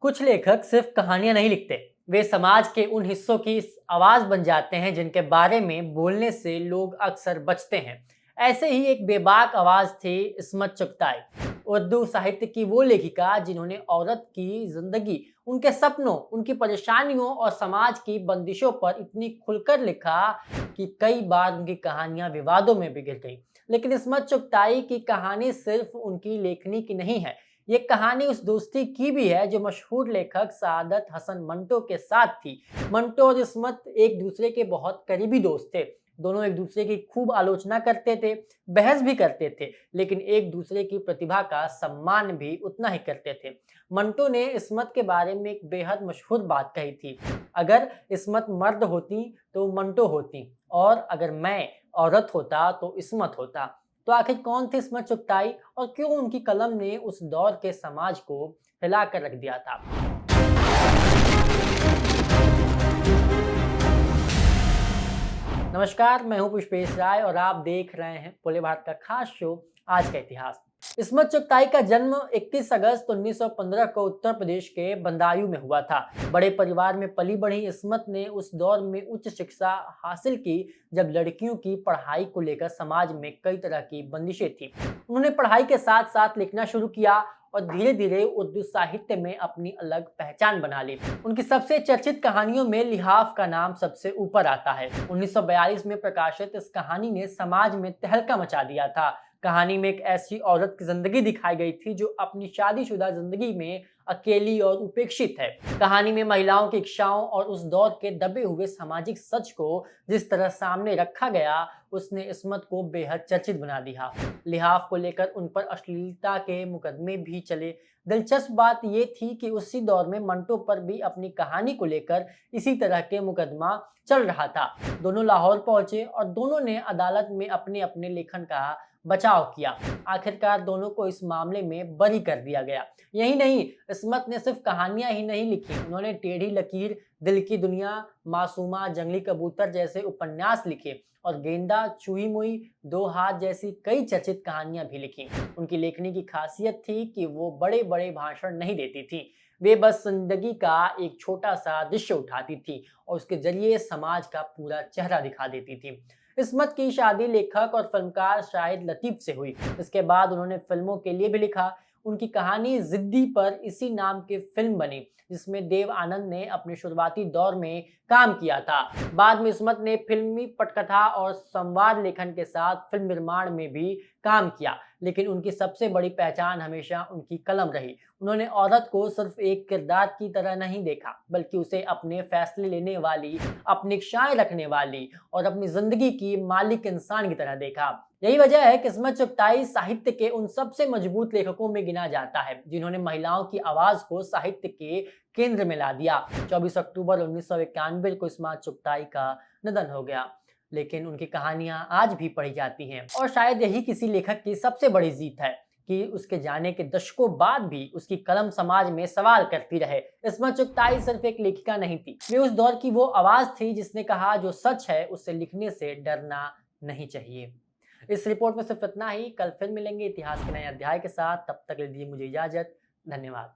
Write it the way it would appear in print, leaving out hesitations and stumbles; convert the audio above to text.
कुछ लेखक सिर्फ कहानियां नहीं लिखते, वे समाज के उन हिस्सों की आवाज बन जाते हैं जिनके बारे में बोलने से लोग अक्सर बचते हैं। ऐसे ही एक बेबाक आवाज थी इस्मत चुगताई, उर्दू साहित्य की वो लेखिका जिन्होंने औरत की जिंदगी, उनके सपनों, उनकी परेशानियों और समाज की बंदिशों पर इतनी खुलकर लिखा कि कई बार उनकी कहानियां विवादों में बिगड़ गई। लेकिन इस्मत चुगताई की कहानी सिर्फ उनकी लेखनी की नहीं है, ये कहानी उस दोस्ती की भी है जो मशहूर लेखक सादत हसन मंटो के साथ थी। मंटो और इस्मत एक दूसरे के बहुत करीबी दोस्त थे। दोनों एक दूसरे की खूब आलोचना करते थे, बहस भी करते थे, लेकिन एक दूसरे की प्रतिभा का सम्मान भी उतना ही करते थे। मंटो ने इस्मत के बारे में एक बेहद मशहूर बात कही थी, अगर इस्मत मर्द होती तो मंटो होती, और अगर मैं औरत होता तो इस्मत होता। तो आखिर कौन थी इस्मत चुगताई और क्यों उनकी कलम ने उस दौर के समाज को हिला कर रख दिया था? नमस्कार, मैं हूं पुष्पेश राय और आप देख रहे हैं पूरे भारत का खास शो आज का इतिहास। इस्मत चुगताई का जन्म 31 अगस्त 1915 को उत्तर प्रदेश के बंदायूं में हुआ था। बड़े परिवार में पली बढ़ी इस्मत ने उस दौर में उच्च शिक्षा हासिल की जब लड़कियों की पढ़ाई को लेकर समाज में कई तरह की बंदिशें थी। उन्होंने पढ़ाई के साथ साथ लिखना शुरू किया और धीरे धीरे उर्दू साहित्य में अपनी अलग पहचान बना ली। उनकी सबसे चर्चित कहानियों में लिहाफ का नाम सबसे ऊपर आता है। 1942 में प्रकाशित इस कहानी ने समाज में तहलका मचा दिया था। कहानी में एक ऐसी औरत की जिंदगी दिखाई गई थी जो अपनी शादीशुदा जिंदगी में अकेली और उपेक्षित है। कहानी में महिलाओं की इच्छाओं और उस दौर के दबे हुए सामाजिक सच को जिस तरह सामने रखा गया, उसने इस्मत को बेहद चर्चित बना दिया। लिहाफ को लेकर उन पर अश्लीलता के मुकदमे भी चले। दिलचस्प बात यह थी कि उसी दौर में मंटो पर भी अपनी कहानी को लेकर इसी तरह के मुकदमा चल रहा था। दोनों लाहौर पहुंचे और दोनों ने अदालत में अपने अपने लेखन का बचाव किया। आखिरकार दोनों को इस मामले में बरी कर दिया गया। यही नहीं, इस्मत ने सिर्फ कहानियां ही नहीं लिखी, उन्होंने टेढ़ी लकीर, दिल की दुनिया, मासूमा, जंगली कबूतर जैसे उपन्यास लिखे और गेंदा, चूही मुई, दो हाथ जैसी कई चर्चित कहानियां भी लिखी। उनकी लेखनी की खासियत थी कि वो बड़े बड़े भाषण नहीं देती थी, वे बस जिंदगी का एक छोटा सा दृश्य उठाती थी और उसके जरिए समाज का पूरा चेहरा दिखा देती थी। इस्मत की शादी लेखक और फिल्मकार शाहिद लतीफ से हुई। इसके बाद उन्होंने फिल्मों के लिए भी लिखा। उनकी कहानी जिद्दी पर इसी नाम की फिल्म बनी, जिसमें देव आनंद ने अपने शुरुआती दौर में काम किया था। बाद में इस्मत ने फिल्मी पटकथा और संवाद लेखन के साथ फिल्म निर्माण में भी काम किया, लेकिन उनकी सबसे बड़ी पहचान हमेशा उनकी कलम रही। उन्होंने औरत को सिर्फ एक किरदार की तरह नहीं देखा, बल्कि उसे अपने फैसले लेने वाली, अपनी इच्छाएं रखने वाली और अपनी जिंदगी की मालिक इंसान की तरह देखा। यही वजह है कि इस्मत चुगताई साहित्य के उन सबसे मजबूत लेखकों में गिना जाता है जिन्होंने महिलाओं की आवाज को साहित्य के केंद्र में ला दिया। 24 अक्टूबर 1991 को इस्मत चुगताई का निधन हो गया, लेकिन उनकी कहानियां आज भी पढ़ी जाती हैं और शायद यही किसी लेखक की सबसे बड़ी जीत है कि उसके जाने के दशकों बाद भी उसकी कलम समाज में सवाल करती रहे। इस्मत चुगताई सिर्फ एक लेखिका नहीं थी, वे उस दौर की वो आवाज थी जिसने कहा जो सच है उसे लिखने से डरना नहीं चाहिए। इस रिपोर्ट में सिर्फ इतना ही। कल फिर मिलेंगे इतिहास के नए अध्याय के साथ। तब तक के लिए मुझे इजाजत। धन्यवाद।